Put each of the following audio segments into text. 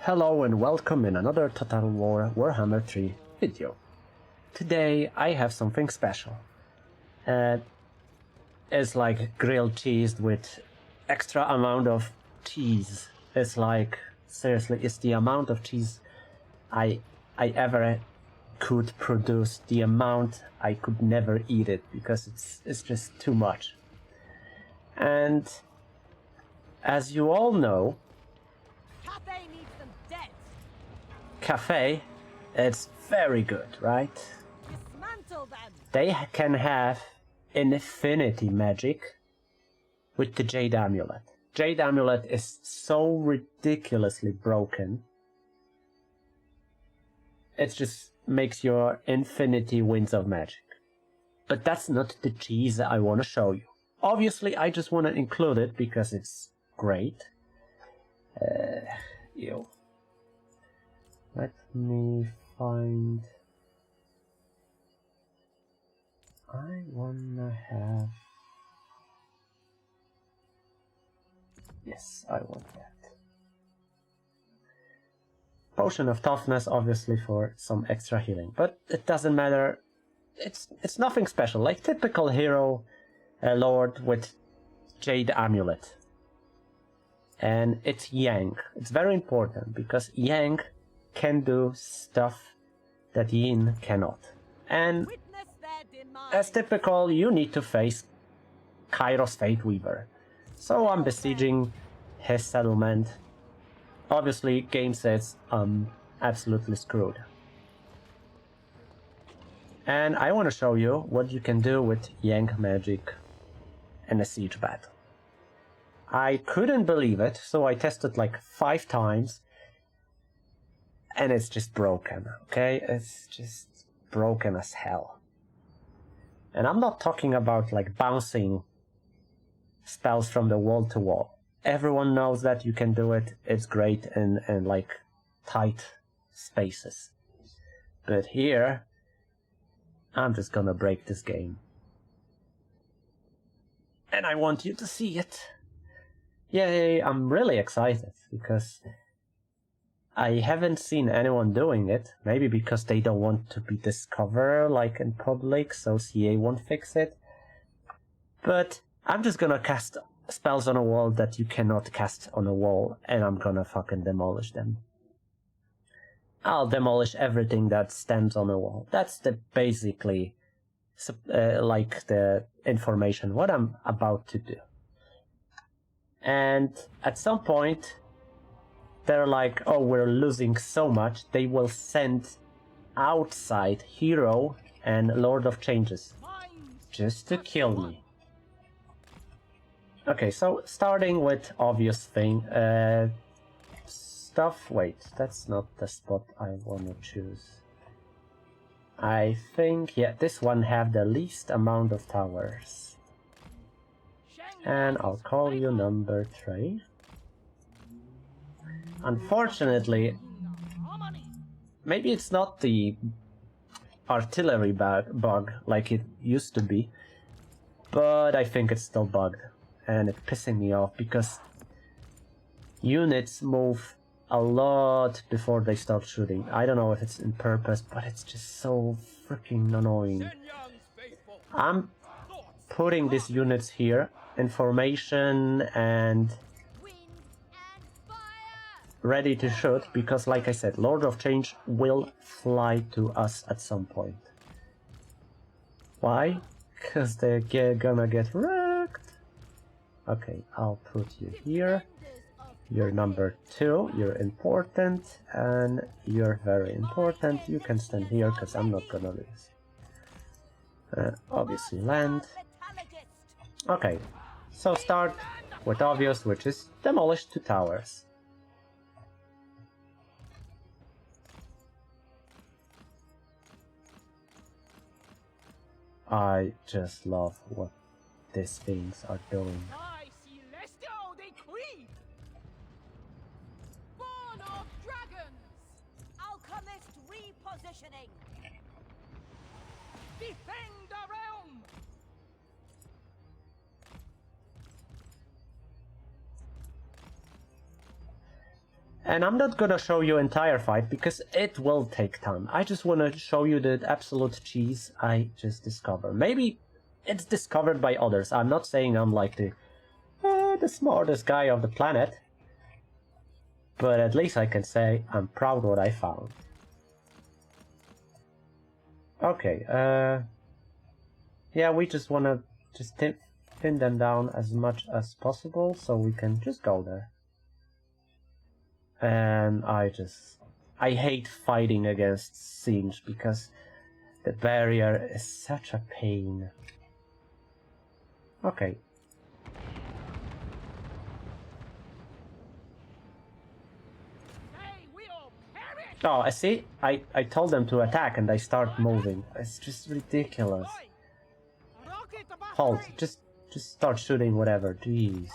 Hello and welcome in another Total War Warhammer 3 video. Today I have something special. It's like grilled cheese with extra amount of cheese. It's like, seriously, it's the amount of cheese I ever could produce. The amount I could never eat it because it's just too much. And as you all know, Cathay needs them dead. Cathay, it's very good, right? Dismantle them. They can have infinity magic with the Jade Amulet. Jade Amulet is so ridiculously broken. It just makes your infinity winds of magic. But that's not the cheese I want to show you. Obviously, I just want to include it because it's great. Let me find... I wanna have... Yes, I want that. Potion of Toughness, obviously, for some extra healing. But it doesn't matter. It's nothing special. Like typical hero lord with Jade Amulet. And it's Yang. It's very important because Yang can do stuff that Yin cannot. And as typical, you need to face Kairos Fate Weaver. So I'm besieging his settlement. Obviously, game says I'm absolutely screwed. And I want to show you what you can do with Yang magic in a siege battle. I couldn't believe it, so I tested like 5 times. And it's just broken, okay? It's just broken as hell. And I'm not talking about like bouncing spells from the wall to wall. Everyone knows that you can do it. It's great in like tight spaces. But here, I'm just gonna break this game. And I want you to see it. Yay, I'm really excited because I haven't seen anyone doing it. Maybe because they don't want to be discovered like in public, so CA won't fix it. But I'm just gonna cast spells on a wall that you cannot cast on a wall, and I'm gonna fucking demolish them. I'll demolish everything that stands on a wall. That's the basically like the information what I'm about to do. And at some point they're like, oh, we're losing so much, they will send outside Hero and Lord of Changes just to kill me. Okay, so starting with obvious thing, stuff, wait, that's not the spot I want to choose. I think, yeah, this one have the least amount of towers. And I'll call you number 3. Unfortunately, maybe it's not the artillery bug like it used to be, but I think it's still bugged, and it's pissing me off because units move a lot before they start shooting. I don't know if it's in purpose, but it's just so freaking annoying. I'm putting these units here in formation and ready to shoot, because like I said, Lord of Change will fly to us at some point. Why? Because they're gonna get wrecked. Okay, I'll put you here. You're number 2, you're important, and you're very important. You can stand here because I'm not gonna lose. Obviously land. Okay, so start with obvious, which is demolish 2 towers. I just love what these things are doing. Born of dragons. Alchemist repositioning. Defend the realm. And I'm not gonna show you entire fight because it will take time. I just wanna show you the absolute cheese I just discovered. Maybe it's discovered by others. I'm not saying I'm like the smartest guy of the planet. But at least I can say I'm proud what I found. Okay, yeah, we just wanna just pin them down as much as possible so we can just go there. And I hate fighting against Siege because the barrier is such a pain. Okay. Oh, I see. I told them to attack and they start moving. It's just ridiculous. Halt. Just start shooting whatever. Jeez.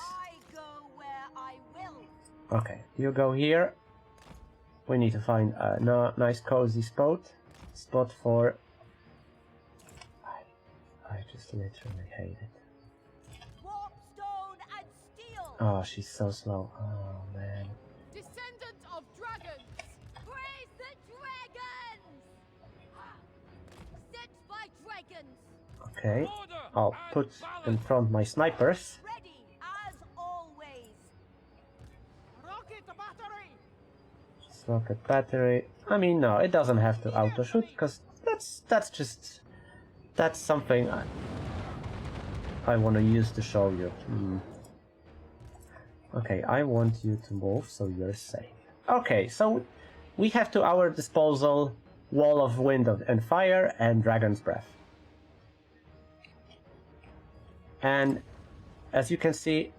Okay, you go here. We need to find a nice cozy spot for... I just literally hate it. Oh, she's so slow. Oh, man. Descendant of dragons! Praise the dragons! Set by dragons! Okay, I'll put in front my snipers. Ready as always! Rocket battery! Just rocket battery. I mean, no, it doesn't have to auto shoot because that's something I want to use to show you. Okay, I want you to move so you're safe. Okay, so we have to our disposal Wall of Wind and Fire and Dragon's Breath. And as you can see,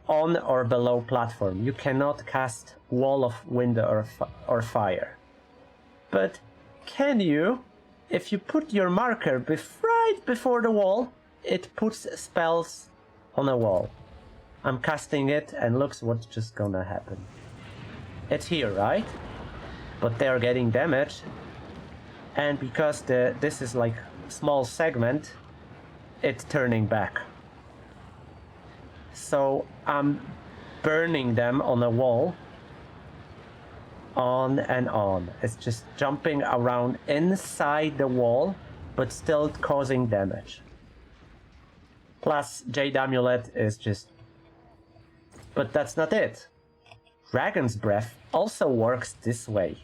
on or below platform, you cannot cast Wall of Wind or Fire. But can you, if you put your marker right before the wall, it puts spells on a wall. I'm casting it and looks what's just gonna happen. It's here, right? But they're getting damage. And because this is like small segment, it's turning back. So I'm burning them on a wall. On and on. It's just jumping around inside the wall, but still causing damage. Plus, Jade Amulet is just... But that's not it. Dragon's Breath also works this way.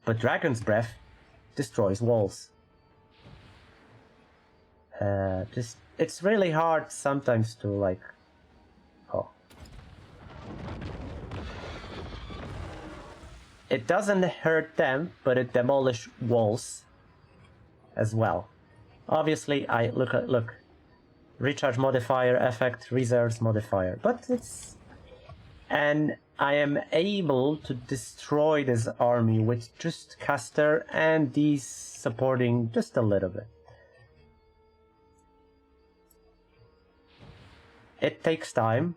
But Dragon's Breath destroys walls. It's really hard sometimes to like... Oh. It doesn't hurt them, but it demolishes walls as well. Obviously, look. Recharge modifier, effect, reserves modifier. But it's... And I am able to destroy this army with just caster and these supporting just a little bit. It takes time.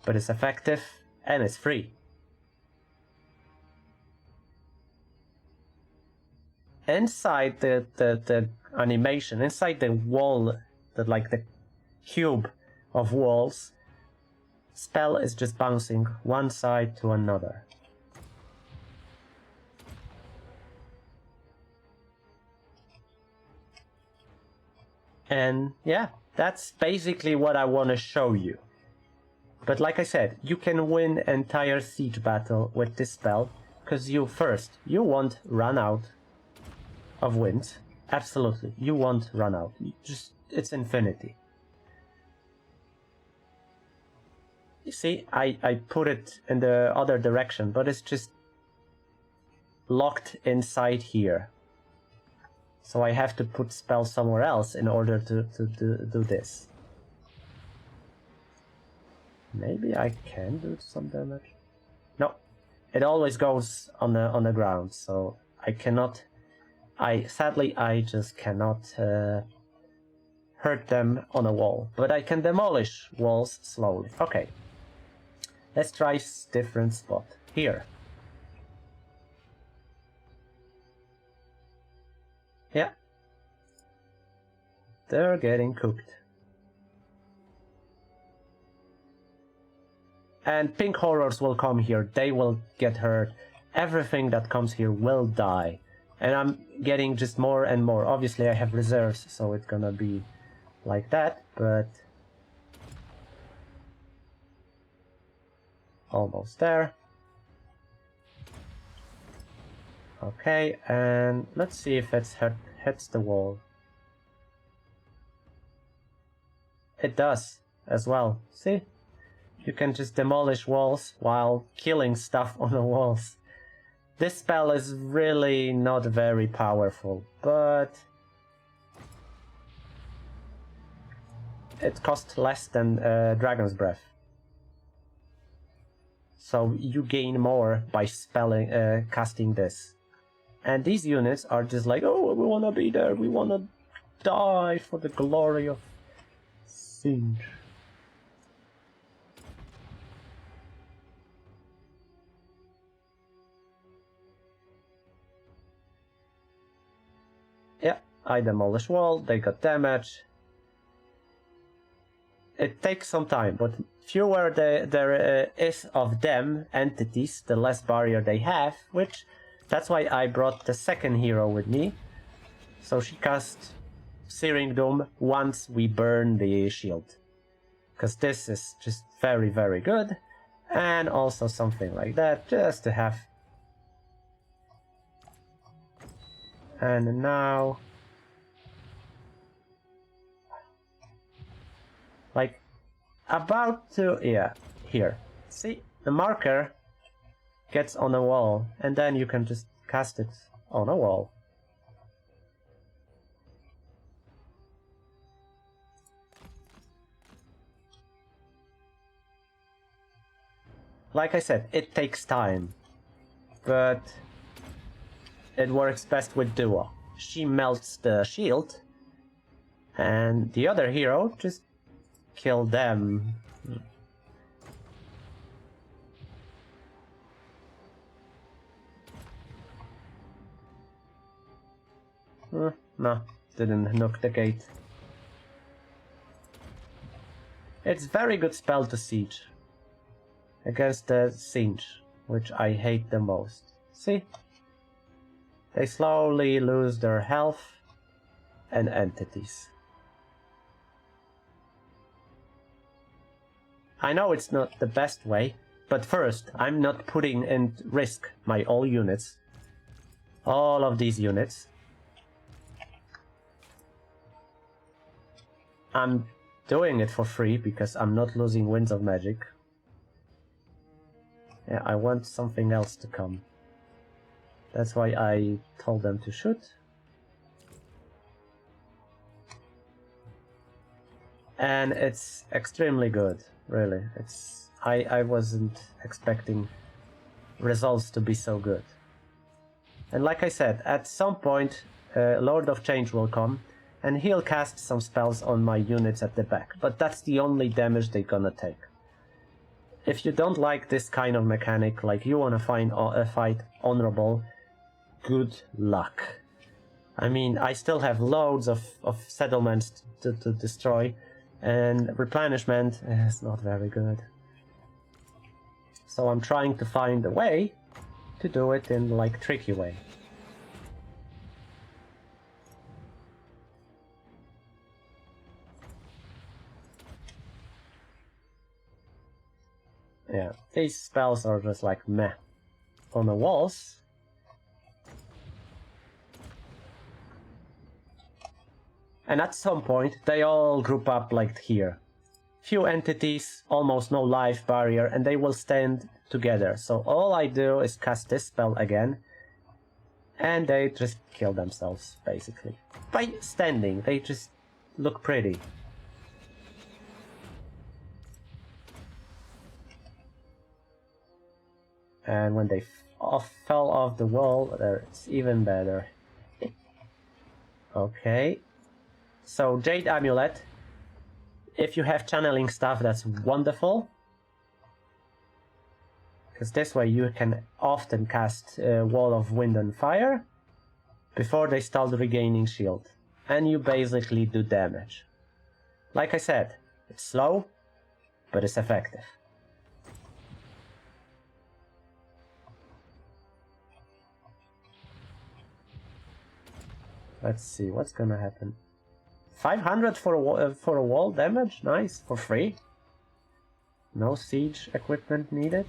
But it's effective and it's free. Inside the animation, inside the wall, the cube of walls, spell is just bouncing one side to another. And yeah, that's basically what I want to show you. But like I said, you can win entire siege battle with this spell, because you won't run out of wind. Absolutely, you won't run out. It's infinity. You see, I put it in the other direction, but it's just locked inside here. So I have to put spells somewhere else in order to do this. Maybe I can do some damage. No, it always goes on the ground, so I cannot. Sadly I just cannot hurt them on a wall, but I can demolish walls slowly. Okay, let's try different spot here. Yeah. they're getting cooked. And pink horrors will come here, they will get hurt. Everything that comes here will die. And I'm getting just more and more. Obviously I have reserves, so it's gonna be like that, but... almost there. Okay, and let's see if it hits the wall. It does, as well. See? You can just demolish walls while killing stuff on the walls. This spell is really not very powerful, but... it costs less than Dragon's Breath. So you gain more by casting this. And these units are just like, oh, we wanna be there, we wanna die for the glory of Singe. Yeah, I demolish wall, they got damage. It takes some time, but fewer there is of them, entities, the less barrier they have, which... that's why I brought the second hero with me. So she casts Searing Doom once we burn the shield. Because this is just very, very good. And also something like that, just to have. And now... like, about to... yeah, here. See, the marker gets on a wall, and then you can just cast it on a wall. Like I said, it takes time, but it works best with duo. She melts the shield, and the other hero just kill them. No, didn't knock the gate. It's very good spell to siege. Against the Singe, which I hate the most. See? They slowly lose their health and entities. I know it's not the best way, but first, I'm not putting in risk my all units. All of these units. I'm doing it for free because I'm not losing Winds of Magic. Yeah, I want something else to come. That's why I told them to shoot. And it's extremely good, really. I wasn't expecting results to be so good. And like I said, at some point Lord of Change will come and he'll cast some spells on my units at the back, but that's the only damage they're gonna take. If you don't like this kind of mechanic, like you wanna find a fight honorable, good luck. I mean, I still have loads of settlements to destroy, and replenishment is not very good. So I'm trying to find a way to do it in like tricky way. Yeah, these spells are just like meh. On the walls. And at some point, they all group up like here. Few entities, almost no life barrier, and they will stand together. So all I do is cast this spell again, and they just kill themselves, basically. By standing, they just look pretty. And when they fell off the wall, it's even better. Okay. So, Jade Amulet. If you have channeling stuff, that's wonderful. Because this way you can often cast Wall of Wind and Fire before they start regaining shield. and you basically do damage. Like I said, it's slow, but it's effective. Let's see what's gonna happen. 500 for a wall damage, nice, for free. No siege equipment needed.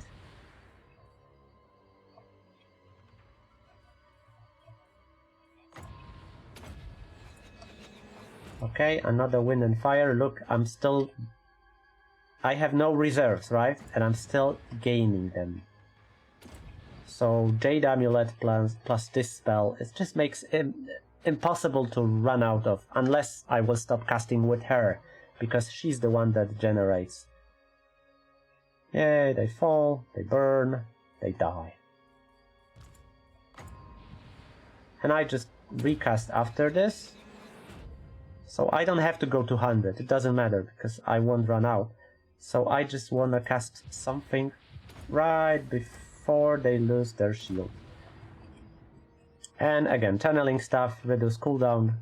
Okay, another wind and fire. Look, I have no reserves, right? And I'm still gaining them. So Jade Amulet plus this spell, it just makes it impossible to run out of, unless I will stop casting with her, because she's the one that generates. Yay, they fall, they burn, they die. And I just recast after this. So I don't have to go to 100, it doesn't matter, because I won't run out. So I just wanna cast something right before they lose their shield. And again, channeling stuff, reduce cooldown.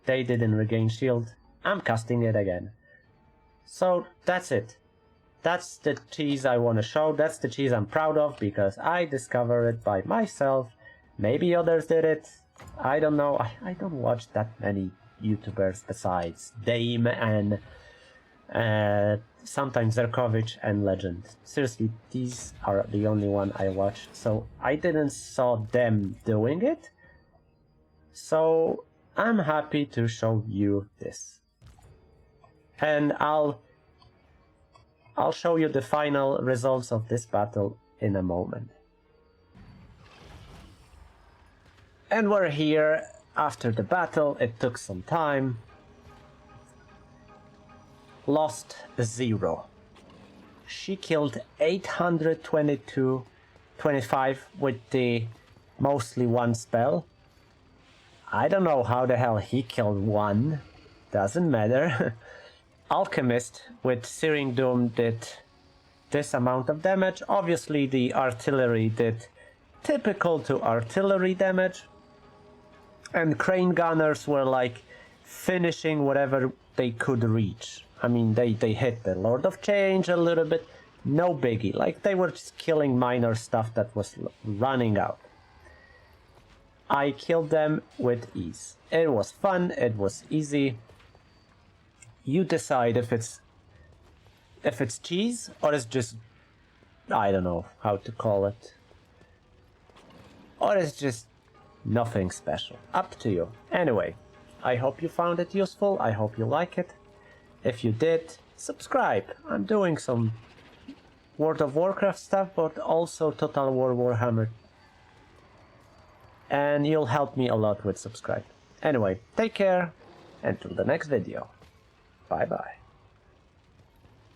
They didn't regain shield. I'm casting it again. So that's it. That's the cheese I want to show. That's the cheese I'm proud of because I discovered it by myself. Maybe others did it. I don't know. I don't watch that many YouTubers besides Dame and sometimes Zerkovich and Legend. Seriously, these are the only one I watched. So I didn't saw them doing it. So I'm happy to show you this. And I'll show you the final results of this battle in a moment. And we're here after the battle. It took some time. Lost 0. She killed 825 with the mostly one spell. I don't know how the hell he killed one. Doesn't matter. Alchemist with Searing Doom did this amount of damage. Obviously the artillery did typical to artillery damage. And Crane Gunners were like finishing whatever they could reach. I mean, they hit the Lord of Change a little bit. No biggie. Like, they were just killing minor stuff that was running out. I killed them with ease. It was fun. It was easy. You decide if it's cheese or it's just, I don't know how to call it. Or it's just nothing special. Up to you. Anyway, I hope you found it useful. I hope you like it. If you did, subscribe. I'm doing some World of Warcraft stuff, but also Total War Warhammer. And you'll help me a lot with subscribe. Anyway, take care, and till the next video. Bye bye.